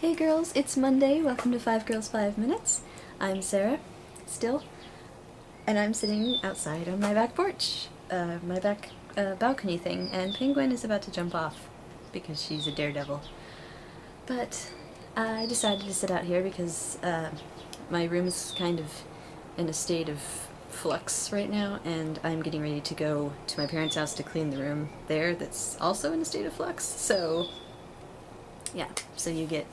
Hey girls, it's Monday. Welcome to 5 Girls 5 Minutes. I'm Sarah, still, and I'm sitting outside on my back porch, my back balcony thing, and Penguin is about to jump off because she's a daredevil. But I decided to sit out here because my room is kind of in a state of flux right now, and I'm getting ready to go to my parents' house to clean the room there that's also in a state of flux. So, yeah, so you get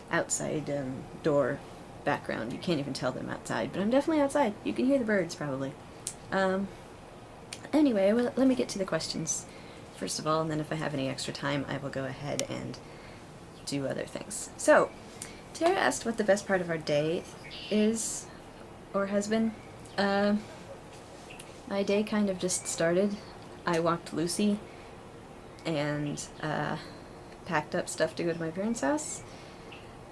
outside door background. You can't even tell that I'm outside, but I'm definitely outside. You can hear the birds probably. Anyway, well, let me get to the questions first of all, and then if I have any extra time, I will go ahead and do other things. So, Tara asked what the best part of our day is, or has been. My day kind of just started. I walked Lucy and packed up stuff to go to my parents' house.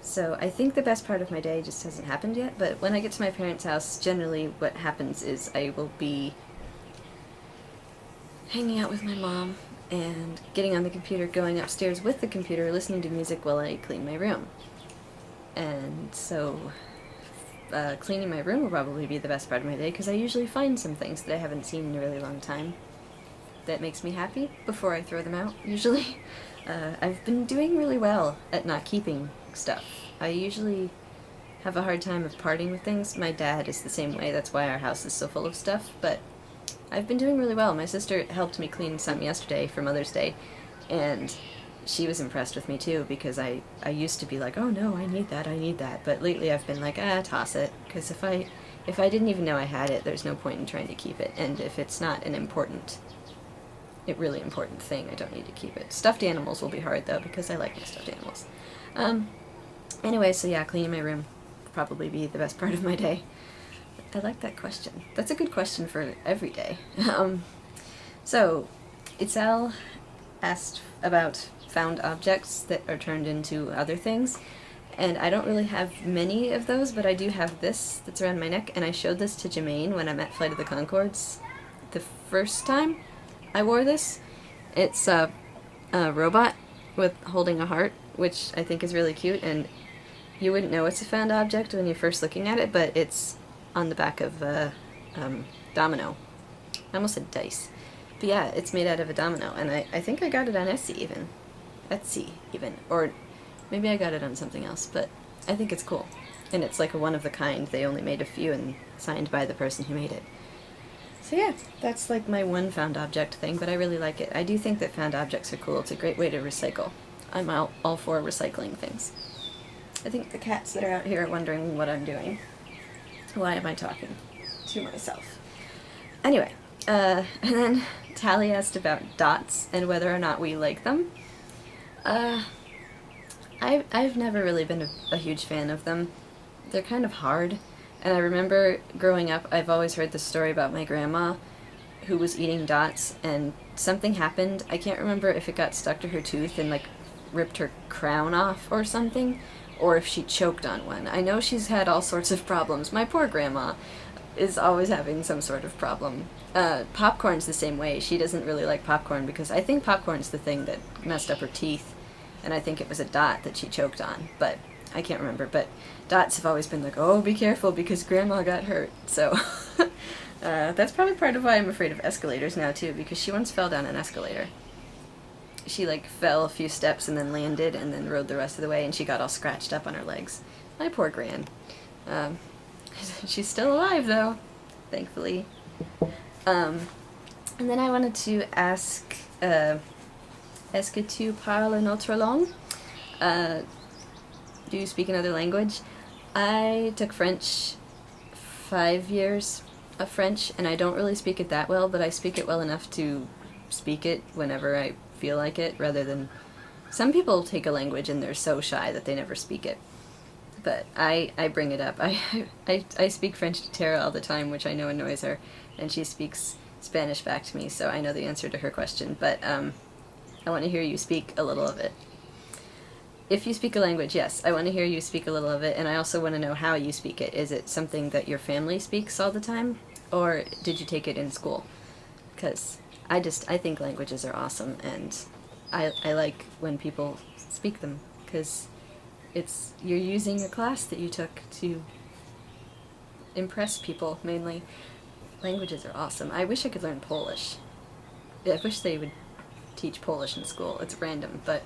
So I think the best part of my day just hasn't happened yet, but when I get to my parents' house, generally what happens is I will be hanging out with my mom and getting on the computer, going upstairs with the computer, listening to music while I clean my room. And so cleaning my room will probably be the best part of my day because I usually find some things that I haven't seen in a really long time that makes me happy before I throw them out, usually. I've been doing really well at not keeping stuff. I usually have a hard time of parting with things. My dad is the same way, that's why our house is so full of stuff, but I've been doing really well. My sister helped me clean some yesterday for Mother's Day, and she was impressed with me too, because I used to be like, oh no, I need that, but lately I've been like, toss it, because if I didn't even know I had it, there's no point in trying to keep it, and if it's not an really important thing, I don't need to keep it. Stuffed animals will be hard though, because I like my stuffed animals. Anyway, so yeah, cleaning my room will probably be the best part of my day. I like that question. That's a good question for every day. So, Itzel asked about found objects that are turned into other things, and I don't really have many of those, but I do have this that's around my neck, and I showed this to Jermaine when I'm at Flight of the Conchords the first time I wore this. It's a robot with holding a heart, which I think is really cute, and you wouldn't know it's a found object when you're first looking at it, but it's on the back of a domino. I almost said dice. But yeah, it's made out of a domino, and I think I got it on Etsy even. Or maybe I got it on something else, but I think it's cool. And it's like a one of a kind. They only made a few and signed by the person who made it. So yeah, that's like my one found object thing, but I really like it. I do think that found objects are cool. It's a great way to recycle. I'm all for recycling things. I think the cats that are out here are wondering what I'm doing. Why am I talking to myself? Anyway, and then Tally asked about dots and whether or not we like them. I've never really been a huge fan of them. They're kind of hard. And I remember growing up, I've always heard the story about my grandma who was eating dots, and something happened. I can't remember if it got stuck to her tooth and, like, ripped her crown off or something, or if she choked on one. I know she's had all sorts of problems. My poor grandma is always having some sort of problem. Popcorn's the same way. She doesn't really like popcorn because I think popcorn's the thing that messed up her teeth, and I think it was a dot that she choked on, but I can't remember. But dots have always been like, oh, be careful because grandma got hurt. So that's probably part of why I'm afraid of escalators now too, because she once fell down an escalator. She like fell a few steps and then landed and then rode the rest of the way, and she got all scratched up on her legs. My poor gran. She's still alive though, thankfully. And then I wanted to ask, est-ce que tu parles une autre langue? Do you speak another language? I took French 5 years of French, and I don't really speak it that well, but I speak it well enough to speak it whenever I feel like it, rather than... Some people take a language and they're so shy that they never speak it. But I bring it up. I speak French to Tara all the time, which I know annoys her, and she speaks Spanish back to me, so I know the answer to her question, but I want to hear you speak a little of it. If you speak a language, yes, I want to hear you speak a little of it, and I also want to know how you speak it. Is it something that your family speaks all the time, or did you take it in school? Because I think languages are awesome, and I like when people speak them, because you're using a class that you took to impress people, mainly. Languages are awesome. I wish I could learn Polish. I wish they would teach Polish in school. It's random, but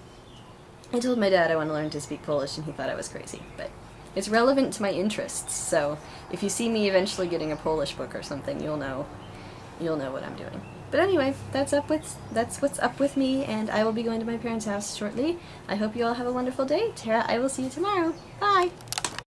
I told my dad I want to learn to speak Polish, and he thought I was crazy. But it's relevant to my interests, so if you see me eventually getting a Polish book or something, you'll know what I'm doing. But anyway, that's what's up with me, and I will be going to my parents' house shortly. I hope you all have a wonderful day. Tara, I will see you tomorrow. Bye!